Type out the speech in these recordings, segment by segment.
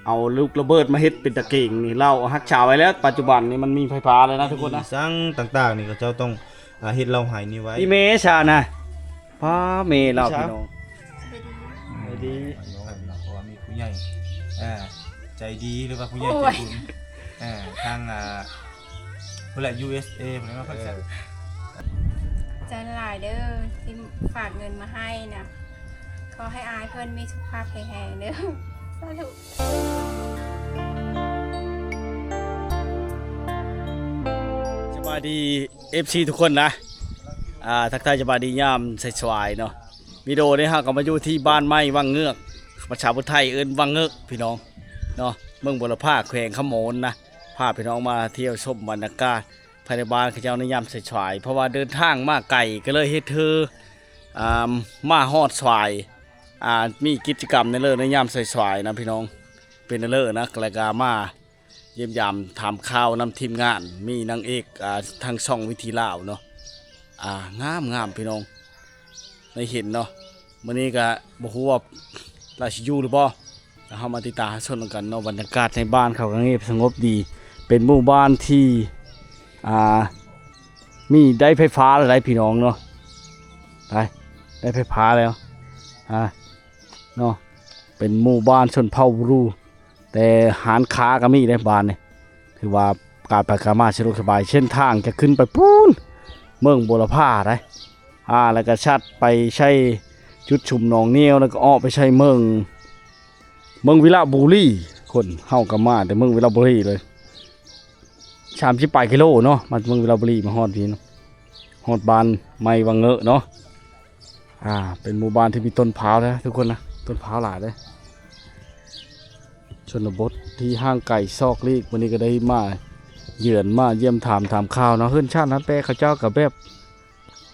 เอาลูกระเบิดมาเฮ็ดเป็นตะเกียงนี่เราฮักชาวไว้แล้วปัจจุบันนี้มันมีไฟฟ้าเลยนะทุกคนนะ สร้างต่างๆนี่ก็เจ้าต้องเฮ็ดเราหายนี่ไว้ อีเมชานะป้าเมเราพี่น้องสวัสดี เพราะว่ามีผู้ใหญ่ใจดีหรือว่าผู้ใหญ่ใจบุญทางผู้ใหญ่ USA ผมเรียกว่าเพิ่น ใจหลายเด้อที่ฝากเงินมาให้นะขอให้อายเพิ่นมีสุขภาพแข็งแรงเด้อสาธุ สวัสดี FC ทุกคนนะทักทายสวัสดียามสายๆเนาะวิดีโอนี้ฮะก็มาอยู่ที่บ้านไม้วังเงือกประชาชนไทยเอิ้นวังเงือกพี่น้องเนาะเมืองบุรพาแขวงขโมนนะพาพี่น้องมาเที่ยวชมบรรยากาศภายในบ้านเขาเจ้าในยามสายๆเพราะว่าเดินทางมาไกลก็เลยเฮ็ดเธอมาฮอดสายมีกิจกรรมในเลิศในยามสายๆนะพี่น้องเป็นในเลิศนะรายการมาเยี่ยมยามถามข่าวนำทีมงานมีนางเอกทางช่องวิธีลาวเนาะงามพี่น้องได้เห็นเนาะมื้อนี้ก็บ่ฮู้ว่าราชอยู่หรือบ่แล้วเฮามาติดตามชมกันเนาะบรรยากาศในบ้านเขาก็เงียบสงบดีเป็นหมู่บ้านที่มีได้ไฟฟ้าหลายพี่น้องเนาะได้ไฟฟ้าแล้วเนาะเป็นหมู่บ้านชนเผ่ารูแต่หารค้าก็มีในบ้านนี่ถือว่าการไปการมาสะดวกสบายเส้นทางจะขึ้นไปปูนเมืองบุรพาได้แล้วก็ชัดไปใช้จุดชุมหนองเนียวแล้วก็ออกไปใช้เมืองวิลาบุรีคนเฮาก็มาแต่เมืองวิลาบุรีเลย30กิโลเนาะมาเมืองวิลาบุรีมาฮอดพี่เนาะฮอดบ้านไม้วังเงอะเนาะเป็นหมู่บ้านที่มีต้นพร้าวนะทุกคนนะต้นพร้าวหลายเลยชนบทที่ห้างไก่ซอกลีกวันนี้ก็ได้มาเยือนมาเยี่ยมถามข่าวเนาะเฮือนชาตินั้นแปลเขาเจ้ากับแบบ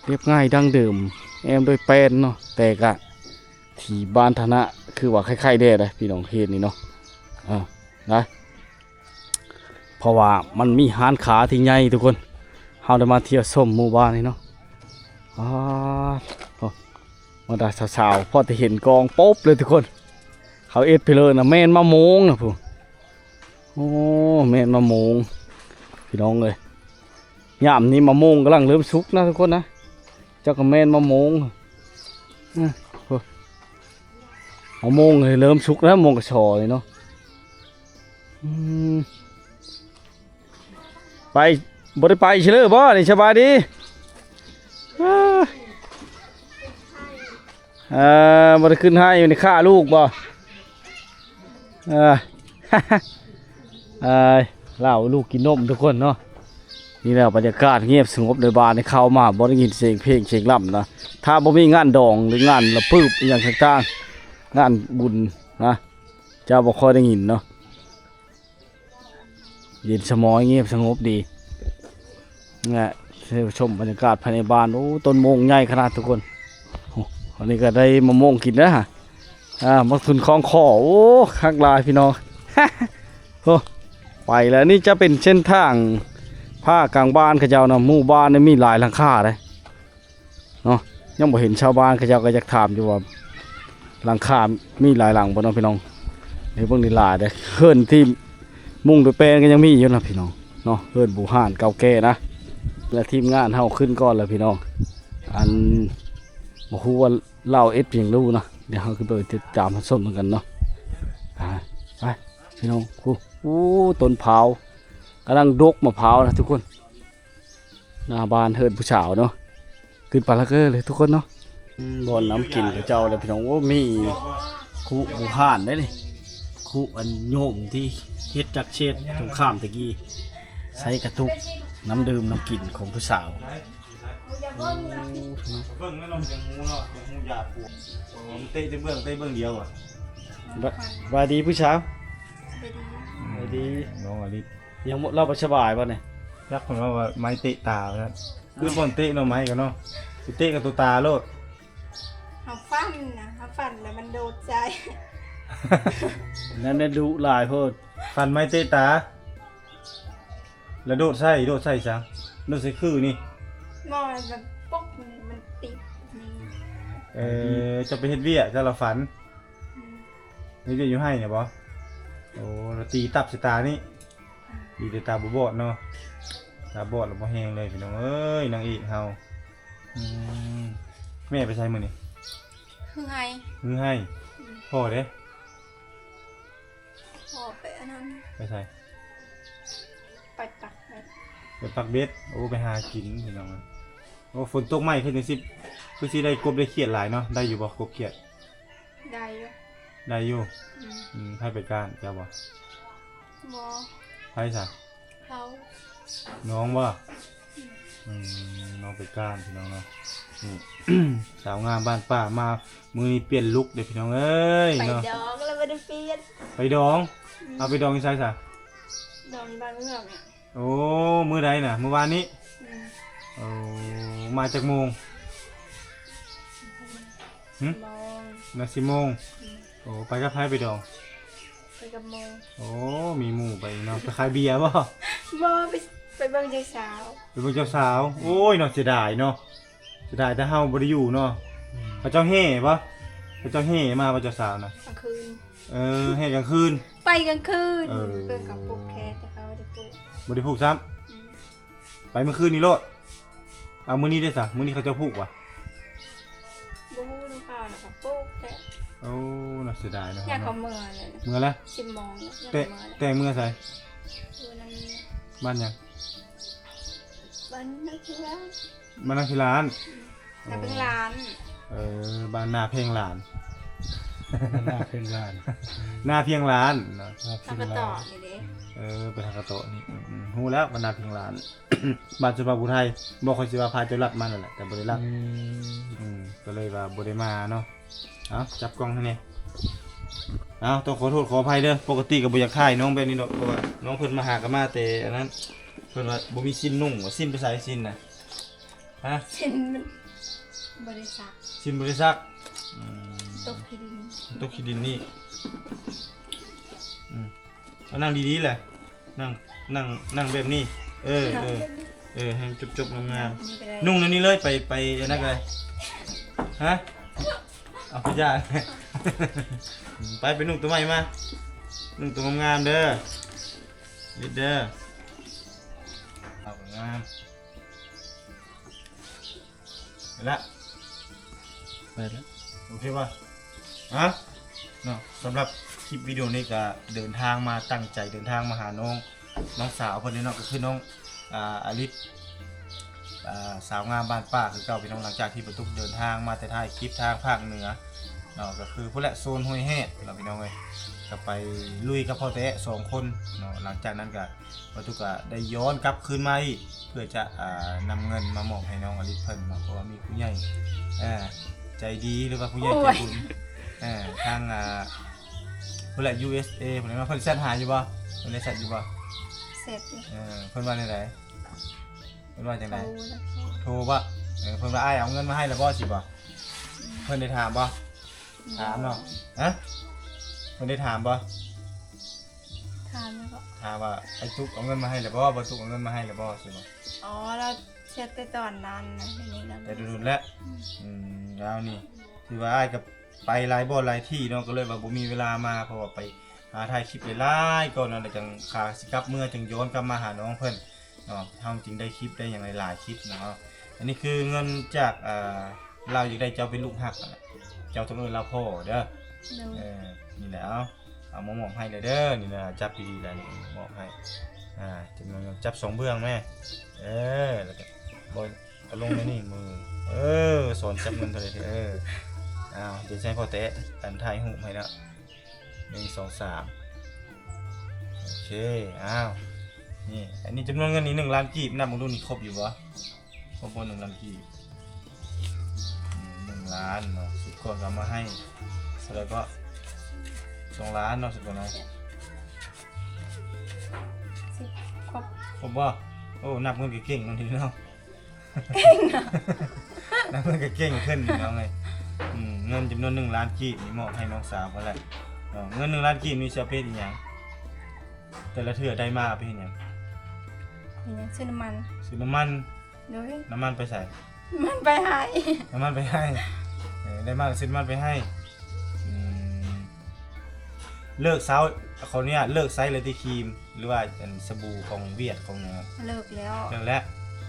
เรียบง่ายดั้งเดิมแอมด้วยแป้นเนาะแต่กะที่บ้านธนะคือว่าคล้ายๆแด้เลยพี่น้องเฮ็ดนี่เนาะนะเพราะว่ามันมีห้านขาที่ใหญ่ทุกคนเฮาได้มาเที่ยวชมหมู่บ้านนี่เนาะมาได้สาวๆพอจะเห็นกองป๊บเลยทุกคนเขาเอ็ดไปเลยนะแม่นมะม่วงนะพูโอ้แม่นมะม่วงพี่น้องเลยยามนี้มะม่วงกำลังเริ่มสุกนะทุกคนนะเจ้าก็แม่นมะม่วงมะม่วงเลยเริ่มสุกแล้วมะม่วงกระชอยเนาะไปบ่ได้ไปเฉลยบ่นี่สบายดีบ่ได้ขึ้นให้อยู่ในฆ่าลูกบ่เล่าลูกกินนมทุกคนเนาะนี่แหละบรรยากาศเงียบสงบในบ้านในเข้ามาบ่ได้ยินเสียงเพลงเสียงล่ำนะถ้าบ่มีงานดองหรืองานระพึบอย่างต่างๆงานบุญนะจะบ่ค่อยได้ยินเนาะเย็นสมอยเงียบสงบดีเนี่ยชมบรรยากาศภายในบ้านโอ้ต้นโมงใหญ่ขนาดทุกคนวันนี้ก็ได้มะม่วงกินนะฮะมาขึ้นคลองคอโอ้ข้างลายพี่น้อง ไปแล้วนี่จะเป็นเส้นทางผ้ากลางบ้านเขาเจ้านะหมู่บ้านนี่มีหลายหลังคาเลยเนาะยังบ่เห็นชาวบ้านเขาเจ้าก็อยากถามอยู่ว่าหลังคามีหลายหลังบ่เนาะพี่น้องในเบื้องนี้หลายเลยเฮือนที่มุ่งด้วยแปลงก็ยังมีอยู่นะพี่น้องเนาะเฮือนบู่ห่านเก่าแก่นะและทีมงานเฮาขึ้นก่อนแล้วพี่น้องอันบ่ฮู้ว่าเล่าเอ็ดเพียงรู้นะเดี๋ยวเฮาขึ้นไปติดตามชมกันเนาะไปพี่น้องต้นเผากำลังดกมะพร้าวนะทุกคนหน้าบ้านเฮิร์นผู้สาวเนาะขึ้นไปแล้วก็เลยทุกคนเนาะบ่อนน้ำกินกับเจ้าเลยพี่น้องว่ามีคุบูห่านได้เลยคุอันโยมที่เฮ็ดจากเช็ดตรงข้ามตะกี้ใช้กระตุกน้ำดื่มน้ำกินของผู้สาวเบิ่งแล้วลองอย่างงูเนาะอย่างงูยาปูเตะเบื้องเดียวอ่ะ บายดีผู้สาว สวัสดี บายดี น้องอลิศ ยังหมดเราไปสบายป่ะเนี่ย รักผมว่าไม้เตะตาครับคือบอลเตะเนาะไม้กันเนาะเตะกับตัวตาโลด เขาฟันนะเขาฟันแล้วมันโดดใจ นั่นดูลายเพิ่น ฟันไม้เตะตาแล้วโดดใส่จังโดดใส่คือนี่ มองแบบปุ๊บมันติดนี่ จะไปเฮ็ดเวียจะละฝันเฮ็ดเวียอยู่ให้เนี่ยบ่ โอ้แล้วตีตับสตานี่ตีแต่ตาบ่บอดเนาะตาบอดแล้วบ่แฮงเลยพี่น้องเอ้ยนางเอกเฮาอืมแม่ไปใช้มื้อนี่ คือไง มือให้พ่อเด้ พอไปอันนั้น ไปใช้ ไปตักไป ไปปักเบ็ดโอ้ไปหากินพี่น้องโอ้ฝนตกใหม่ขึ้นจังสิคือสิได้กบได้เขียดหลายเนาะได้อยู่บ่กบเขียด ได้อยู่ ได้อยู่ อืม ให้ไปก้านเจ้าบ่ บอ ให้ซะ เขา น้องบ่น้องไปก้านพี่น้องเนาะนี่ สาวงามบ้านป้ามามื้อนี้เปลี่ยนลุคเด้อพี่น้องเอ้ย ไป เนาะ ดองแล้วไม่ได้เปลี่ยน ไปดองเอาไปดองที่ไสซะ ดองบ้านเมืองเนี่ย โอ้มื้อใดน่ะมื้อวานนี้ อืม โอ้มาจากโมง หึ มอง มา10โมง อืม โอ้ไปกับไผไปดอง ไปกับโมง โอ้มีหมู่ไปเนาะไปขายเบียร์บ่ บอไปเบิ่งใจสาว ไปเบิ่งเจ้าสาว โอ้ยเนาะเสียดายเนาะเสียดายแต่เฮาบ่ได้อยู่เนาะพระเจ้าแห่บ่พระเจ้าแห่มาพระเจ้าสาวน่ะ กลางคืน แห่กลางคืน ไปกลางคืน เออ เพื่อนกับปลูกแคทแต่เขาไม่ได้ปลูก บ่ได้ผูกซ้ำ อืม ไปเมื่อคืนนี้โลดเอามื้อนี้ได้ซะมื้อนี้เขาเจ้าผูกว่ะ บูฮูน้ำข้าวนะครับปลูกแต่ โอ้น่าเสียดายเนาะ อยากเขาเมื่อเลยนะ เมื่อแล้ว 10 โมงเนี่ยอยาก แต่ เขาเมื่อเลย แต่เมื่อไส ดูนั่น บ้านหยัง บ้านนักกีฬา บ้านนักที่ร้าน แต่เป็นร้าน บ้านนาเพียงหลาน หน้าเพิ่นล้าน หน้าเพียงหลานเนาะ หน้า ทำ เพิ่ กระ น ต่อ ล้าน นี่เด้ ไปทางกระโตะนี่ฮู้แล้วบรรดาเพียงหลาน บ้านสุภาพบุไทยบอกคนสิว่าพาเจ้าลัดมานั่นแหละแต่บ่ได้ลัดก็เลยว่าบ่ได้มาเนาะเอาจับกล้องให้แน่เอาต้องขอโทษขออภัยเด้อปกติก็บ่อยากถ่ายน้องแบบนี้ดอกเพราะว่าน้องเพิ่นมาหากันมาแต่อันนั้นเพิ่นว่าบ่มีสิ้นนุ่งว่าสิ้นไปใส่สิ้นน่ะฮะ เช่นมันบริษัท สิ้นบ่ได้ซัก ตกที่ดิน ตกขี้ดินนี่เอานั่งดีๆแหละนั่งแบบนี้ให้จบๆงาม นี่ก็ได้ ๆนุ่งอันนี้เลยไปอันนั้นเลยฮะเอาพี่ยา ไปนุ่งตัวใหม่มานุ่งตัวงามๆเด้อลิดเด้อเอางามไปละ ไปแล้ว โอเคป่ะฮะเนาะสำหรับคลิปวิดีโอนี้ก็เดินทางมาตั้งใจเดินทางมาหาน้องสาวคนนี้เนาะก็คือน้องอลิศสาวงามบ้านป้าคือเก่าพี่น้องหลังจากที่ประตุกเดินทางมาแต่ท้ายคลิปทางภาคเหนือเนาะก็คือผู้ละโซนห้วยแห่เราพี่น้องเลยก็ไปลุยกับพ่อแตะ2 คนเนาะหลังจากนั้นก็ประตุกก็ได้ย้อนกลับคืนมาอีกเพื่อจะนำเงินมามอบให้น้องอลิศเพิ่นเนาะเพราะว่ามีผู้ใหญ่ใจดีหรือว่าผู้ใหญ่ใจบุญทางผู้ละ USA เพิ่นว่าเพิ่นแชทหาอยู่บ่เพิ่นได้แชทอยู่บ่ เสร็จนี่ เพิ่นว่าจังไดเพิ่นว่าจังได โตแล้ว โทรบ่เพิ่นว่าอ้ายเอาเงินมาให้แล้วบ่สิบ่เพิ่นได้ถามบ่ถามเนาะฮะเพิ่นได้ถามบ่ ทานแล้วก็ ถามว่าไอ้ตุ๊กเอาเงินมาให้แล้วบ่บ่ตุ๊กเอาเงินมาให้แล้วบ่สิบ่ อ๋อเราเช็ดไปตอนนั้นนะทีนี้เรา แต่ดุนๆแล้วยาวนี่ถือว่าอ้ายกับไปหลายบ่หลายที่เนาะก็เลยว่าบ่มีเวลามาเพราะว่าไปหาถ่ายคลิปหลายๆก่อนเนาะแล้วจังขาสิกลับเมื่อจังย้อนกลับมาหาน้องเพิ่นเนาะเฮาจริงได้คลิปได้อย่างหลายๆคลิปเนาะอันนี้คือเงินจากเราอยากได้เจ้าเป็นลูกหักนั่นแหละเจ้าต้องเอิ้นเราพ่อเด้อ เร็ว นี่แหละเอามามอบให้เลยเด้อนี่นะจับดีๆแล้วนี่มอบให้จำนวนเงินจับ2 เบื้องแม่แล้วก็บ่เอาลงในนี่มือสอนจับเงินเท่าไหร่เดี๋ยวใช้พ่อแตะกันถ่ายรูปให้แล้ว1 2 3โอเคนี่อันนี้จำนวนเงินนี้1 ล้านกีบนับมึงดูนี่ครบอยู่บ่ครบบ่1 ล้านกีบ1 ล้านเนาะสุดก่อนก็มาให้แล้วก็2 ล้านเนาะสุดก่อนเนาะ สิครบ ครบบ่โอ้นับเงินก็เก่งนั่นทีเนาะเก่งนะนับเงินก็เก่งขึ้นเนาะไงเงินจำนวน1 ล้านกีบนี่มอบให้น้องสาวเพิ่นแหละเงิน1 ล้านกีบนี่สิเอาไปเฮ็ดอีหยังแต่ละเทื่อได้มาเอาไปเฮ็ดหยัง นี่ยังซื้อน้ำมัน ซื้อน้ำมัน เดี๋ยว น้ำมันไปใส่ มันไปหาย น้ำมันไปให้ได้มาก็ซื้อน้ำมันไปให้ เลิกเซาเขาเนี่ยเลิกไซส์เลยที่ครีมหรือว่าเป็นสบู่ของเวียดของเนี่ย เลิกแล้ว นั่นแหละ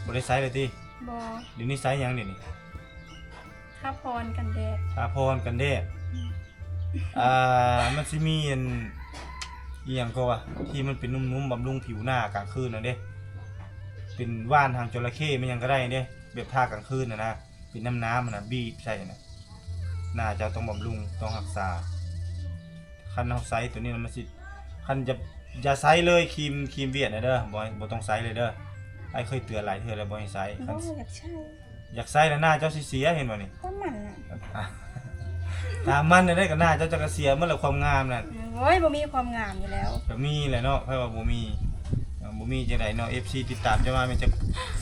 บ่ได้ไซส์เลยที่ บอ เดี๋ยวนี้ไซส์หยังเดี๋ยวนี้ ถ้าพรกันแดด ทาพรกันแดดมันสิมีอันอีหยังก็ว่าที่มันเป็นนุ่มๆบำรุงผิวหน้ากลางคืนน่ะเด้เป็นว่านทางจระเข้มันยังก็ได้เด้แบบทากลางคืนน่ะนะเป็นน้ำมันน่ะบีบใส่น่ะหน้าจะต้องบำรุงต้องรักษาคันเฮาไซส์ตัวนี้มันสิคันจะอย่าไซส์เลยครีมเวียดน่ะเด้อบ่ต้องไซส์เลยเด้อไอ้เคยเตือนหลายเทื่อแล้วบ่ให้ไซส์ บ คั อน อยากใช่ อยากไซส์แล้วหน้าเจ้าสิเสียเห็นบ่นี่ ก็มันอ่ะ ตามมันได้กับหน้าเจ้าจะกระเสียเมื่อไรความงามนั่น โอ้ยบ่มีความงามอยู่แล้ว ก็มีแหละเนาะเพราะว่าบ่มีจังได๋เนาะ FC ติดตามจะมามันจะ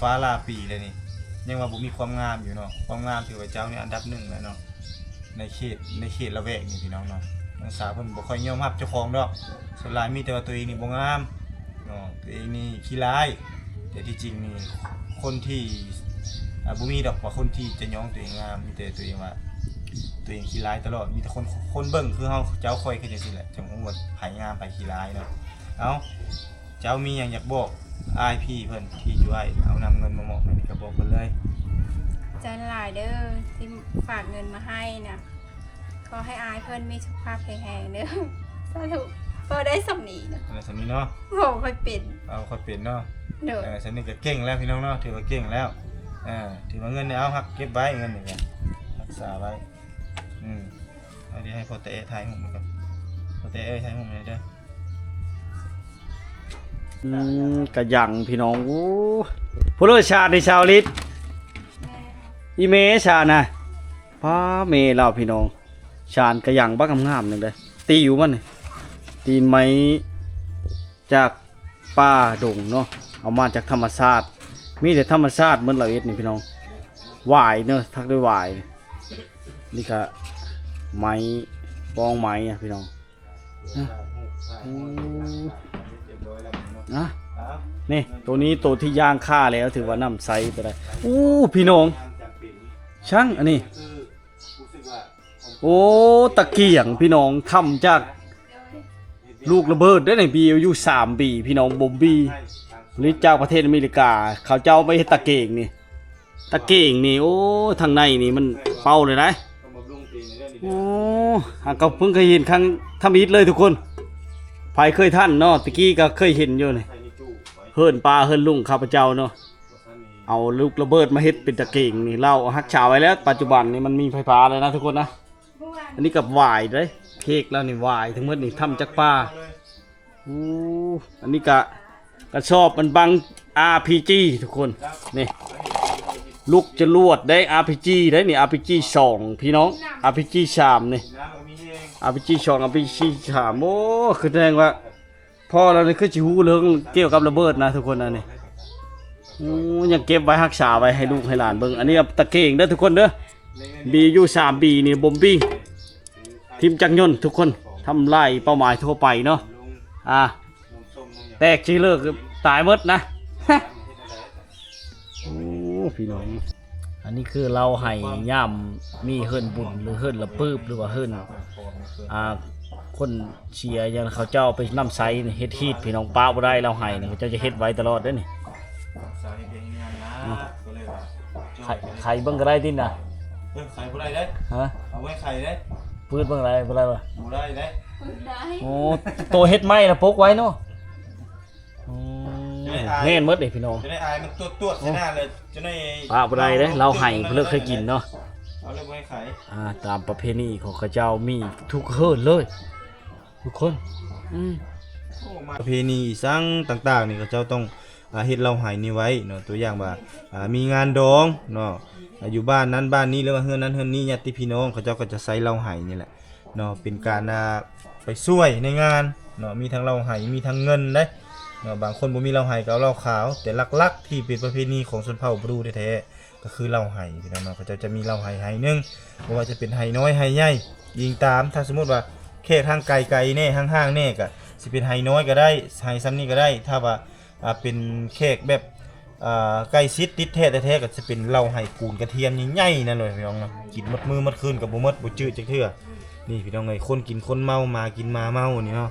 ฟ้าลาปีเลยนี่ยังว่าบ่มีความงามอยู่เนาะความงามถือว่าเจ้านี่อันดับ1แล้วเนาะในเขตละแวกนี่พี่น้องเนาะนักศึกษาเพิ่นบ่ค่อยยอมรับเจ้าของดอกส่วนหลายมีแต่ว่าตัวเองนี่บ่งามเนาะตัวเองนี่ขี้ร้ายแต่ที่จริงนี่คนที่บ่มีดอกว่าคนที่จะยอมตัวเองงามมีแต่ตัวเองว่าตัวเองขี้ร้ายตลอดมีแต่คนเบิ่งคือเฮาเจ้าค่อยคือจังซี่แหละจังฮู้ว่าไผงามไผขี้ร้ายเนาะเอ้าเจ้ามีหยังอยากบอกอ้ายพี่เพิ่นที่ช่วยเอานำเงินมามอบให้ก็บอกเพิ่นเลย ใจหลายเด้อที่ฝากเงินมาให้น่ะขอให้อายเพิ่นมีสุขภาพแข็งแรงเด้อสาธุพอได้สำนีนะ อะไรสำนี้เนาะ บ่ค่อยเป็น เอาค่อยเป็นเนาะ เด้อ สำนี้ก็เก่งแล้วพี่น้องเนาะถือว่าเก่งแล้วถือว่าเงินเนี่ยเอาหักเก็บไว้เงินนี่ก็รักษาไว้เอาดีให้พ่อแต่ถ่ายผมก่อนพ่อแต่ถ่ายผมเลยเด้อก ระหยังพี่น้องโอ้ผู้รสชาติในชาวลิศอีเมชานะป้าเมเราพี่น้องชาญกระหยังบักงามๆนึงเด้อตีอยู่มันนี่ตีนไม้จากป่าดงเนาะเอามาจากธรรมชาติมีแต่ธรรมชาติเหมือนเราเอ็ดนี่พี่น้องหวายเนาะทักด้วยหวายนี่ก็ไม้ปองไม้อะพี่น้องนะนี่ตัวนี้ตัวที่ย่างฆ่าแล้วถือว่าน้ำใสไปได้อู้พี่น้องช่างอันนี้โอ้ตะเกียงพี่น้องทำจากลูกระเบิดได้ในปีอายุ3 ปีพี่น้องบอมบี้หรือจากประเทศอเมริกาเขาเจ้าไปเฮ็ดตะเกียงนี่ตะเกียงนี่โอ้ทางในนี่มันเป่าเลยนะโอ้ก็เพิ่งเคยเห็นครั้งทำอิฐเลยทุกคนไผเคยท่านเนาะตะกี้ก็เคยเห็นอยู่นี่เฮิ่นปลาเฮิ่นลุงข้าพเจ้าเนาะเอาลูกระเบิดมาเฮ็ดเป็นตะเกียงนี่เราฮักฉาไว้แล้วปัจจุบันนี่มันมีไฟฟ้าเลยนะทุกคนนะอันนี้กับหวายเด้เค้กแล้วนี่หวายทั้งหมดนี่ทำจากปลาอันนี้กระสอบมันบัง RPG ทุกคนนี่ลูกจะลวดได้ RPG ได้นี่ RPG 2พี่น้อง RPG 3นี่ RPG 2 RPG 3โอ้คือแสดงว่าพ่อเรานี่คือสิฮู้เรื่องเกี่ยวกับระเบิดนะทุกคนนะนี่ยังเก็บไว้รักษาไว้ให้ลูกให้หลานเบิ่งอันนี้ตะเกียงเด้อทุกคนเด้อบีอยู่3 ปีนี่บอมบี้ทีมจักรยนต์ทุกคนทำลายเป้าหมายทั่วไปเนาะแตกชีเลิกตายหมดนะ โอ้พี่น้องอันนี้คือเราให้ย่ำมีเฮิรนบุญหรือเฮิรนละปืบหรือว่าเฮิรนคนเชียร์อย่างเขาเจ้าไปน้ำใสนี่เฮ็ดฮีดพี่น้องป้าบ่ได้เราให้นี่เขาเจ้าจะเฮ็ดไว้ตลอดเด้อนี่ไข่เบิ่งก็ได้ติน่ะ ไข่บ่ได้เด้ ฮะ เอาไว้ไข่เด้ ปืดเบิ่งอะไรบ่ได้บ่ บ่ได้เด้ ได้ โอ้ตัวเฮ็ดไม้น่ะพกไว้เนาะแม่นหมดเด้พี่น้อง จะได้อายมันตัวๆใส่หน้าเลยจะได้ ป้าบ่ได้เด้เราให้เพิ่นเคยกินเนาะ เอาเลยไว้ไข่ ตามประเพณีของเขาเจ้ามีทุกเฮิรนเลยทุกคนประเพณีสังต่างๆนี่เขาเจ้าต้องเฮ็ดเหล้าไหนี่ไว้เนาะตัวอย่างว่ามีงานดองเนาะอยู่บ้านนั้นบ้านนี้หรือว่าเฮือนนั้นเฮือนนี้ญาติพี่น้องเขาเจ้าก็จะใช้เหล้าไหนี่แหละเนาะเป็นการไปช่วยในงานเนาะมีทั้งเหล้าไหมีทั้งเงินเด้เนาะบางคนบ่มีเหล้าไหก็เอาเหล้าขาวแต่หลักๆที่เป็นประเพณีของชนเผ่าบรูแท้ๆก็คือเหล้าไหพี่น้องเนาะเขาจะมีเหล้าไหนึงบ่ว่าจะเป็นไหน้อยไหใหญ่ยิงตามถ้าสมมุติว่าแค่ทางไกลๆแน่ห่างๆแน่ก็สิเป็นไหน้อยก็ได้ไหซ้ำนี้ก็ได้ถ้าว่าเป็นเค้กแบบไก่ซิดติดแท้ๆก็จะเป็นเหล้าไหกูนกระเทียมใหญ่ๆนั่นเลยพี่น้องเนาะกินหมดมือหมดคืนก็บ่หมดบ่จืดจักเทื่อ นี่พี่น้องเอ้ยคนกินคนเมามากินมาเมานี่เนาะ